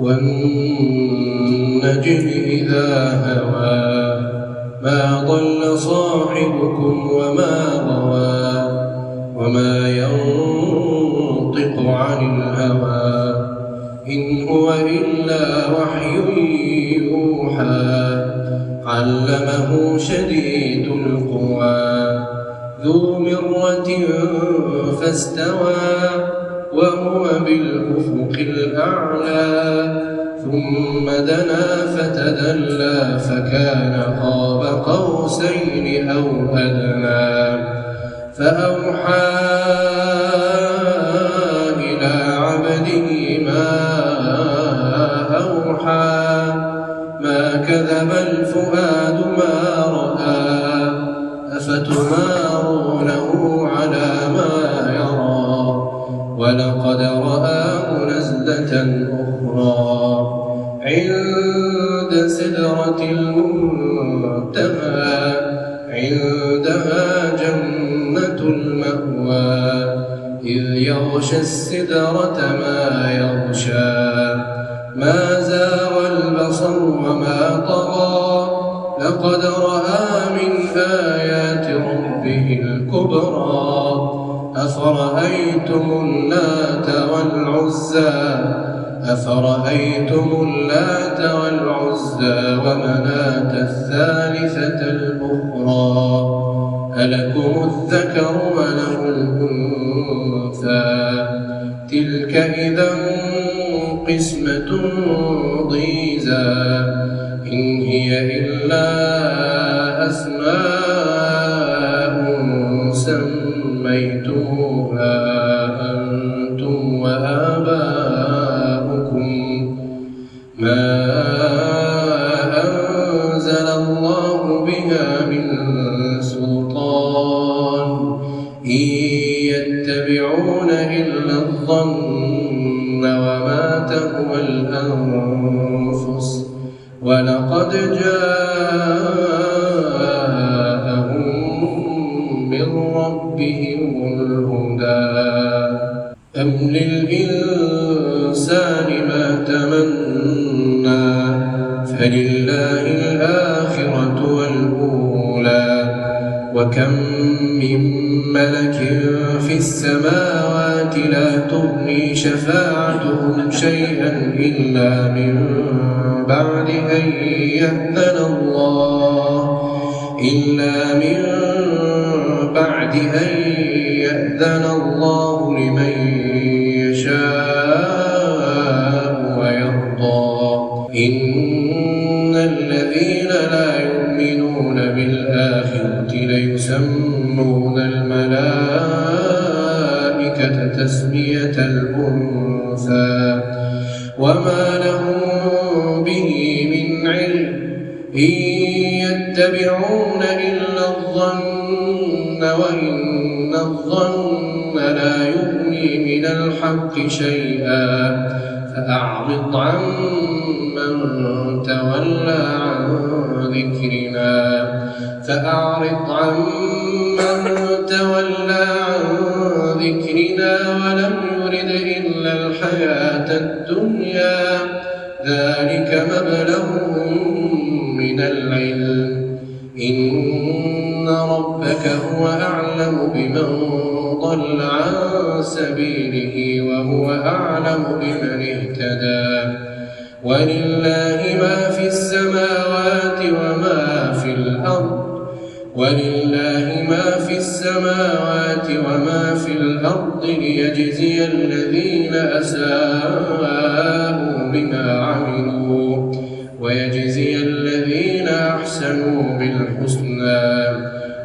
والنجم إذا هوى ما ضل صاحبكم وما غوى وما ينطق عن الهوى إن هو إلا وحي يوحى علمه شديد القوى ذو مرة فاستوى وهو بالأفق الأعلى ثم دنا فتدلى فكان قاب قوسين أو أدنى فأوحى إلى عبده ما أوحى ما كذب الفؤاد ما رأى أفتمارونه على ما يرى ولقد رآه نزلة أخرى عند سدرة المنتهى عندها جنة المأوى إذ يغشى السدرة ما يغشى ما زاغ البصر وما طغى لقد رأى من آيات ربه الكبرى أفرأيتم اللات والعزى ومناة الثالثة الأخرى ألكم الذكر وله الأنثى تلك إذا قسمة ضيزى إن هي إلا أسماء سميتموها أنتم وآباؤكم ما أنزل الله بها من سلطان إن يتبعون إلا الظن وما تهوى الأنفس ولقد جاءهم من ربهم الهدى أم للإنسان ما تمنى فلله الآخرة والأولى وكم من ملك في السماوات لا تغني شفاعتهم شيئا إلا من بعد أن يأذن الله لمن يشاء ويرضى إن الذين لا يؤمنون بالآخرة ليسمون الملائكة تسمية الأنثى وما لهم به من علم إن يتبعون إلا الظن وإن الظن لا يغني من الحق شيئا فأعرض عمن تولى عن ذكرنا ولم يرد إلا الحياة الدنيا ذلك مبلغهم من العلم إن ربك هو أعلم بمن ضل عن سبيله وهو أعلم بمن اهتدى ولله ما في السماوات وما في الأرض ليجزي الذين أساءوا بما عملوا ويجزي الذين أحسنوا بالحسنى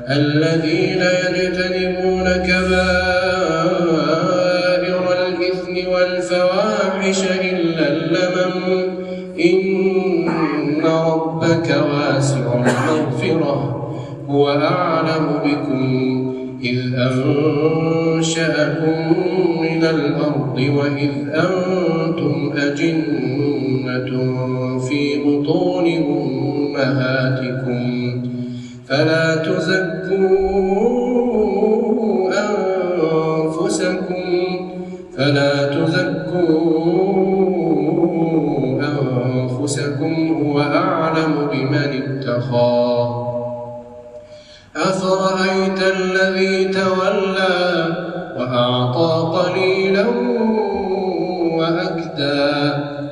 الذين يجتنبون كبائر الإثم والفواحش إلا اللمم إن ربك واسع المغفرة هو أعلم بكم إذ أنشأكم من الأرض وإذ أنتم أجنة في بطون أمهاتكم فلا تزكوا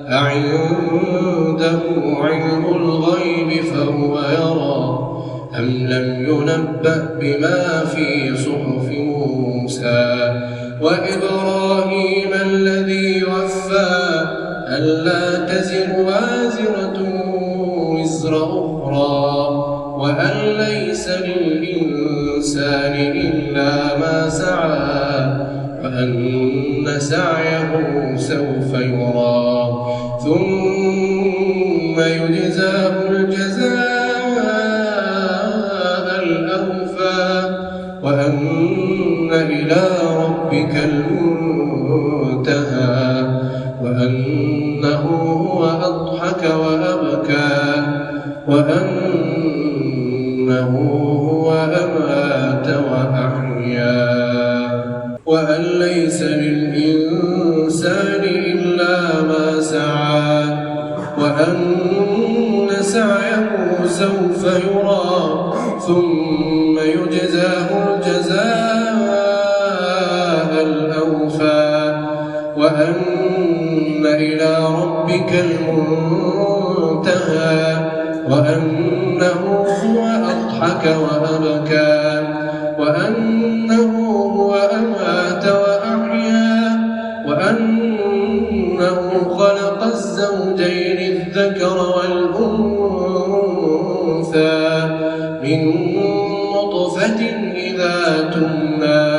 أعنده علم الغيب فهو يرى أم لم ينبأ بما في صحف موسى وإبراهيم الذي وفى ألا تزر وازرة وزر أخرى وأن ليس للإنسان إلا ما سعى وأن سعيه سوف يرى ثم يجزاه الجزاء الأوفى وأن إلى ربك المنتهى وأنه هو أضحك وأبكى وأنه هو أمات وأحيا وأن ليس للإنسان إلا ما سعى وأن سعيه سوف يرى ثم يجزاه الجزاء الأوفى وأن إلى ربك المنتهى وأنه هو أضحك وأبكى وأنه هو أمات وأحيا وأنه خلق الزوجين الذكر والأنثى من نطفة إذا تمنى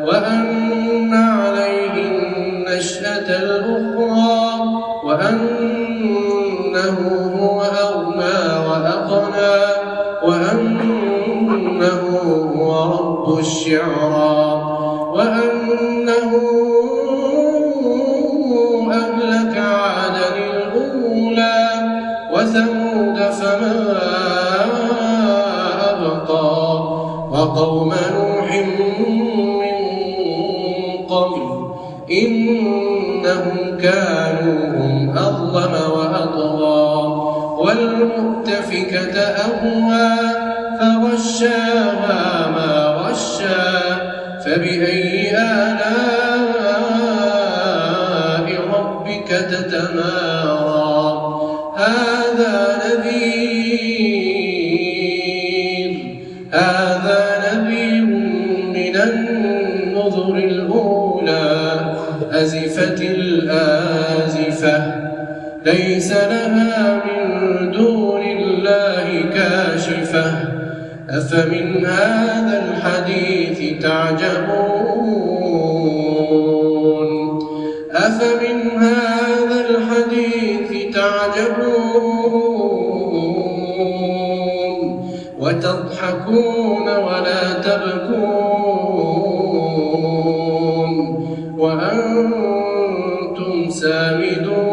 وأن عليه النشأة الأخرى وأنه هو أغنى وأقنى وأنه هو رب الشعرى وأنه أهلك عادا الأولى وثمود فما أبقى وقوم نوح من قبل إنهم كانوا هم أظلم وأطغى والمؤتفكة أهوى فغشاها ما غشى فبأي آلاء ربك تتمارى هذا نذير من النذر الأولى أزفت الآزفة ليس لها من دون الله كاشفة أفمن هذا الحديث تعجبون وتضحكون ولا تبكون وأنتم سامدون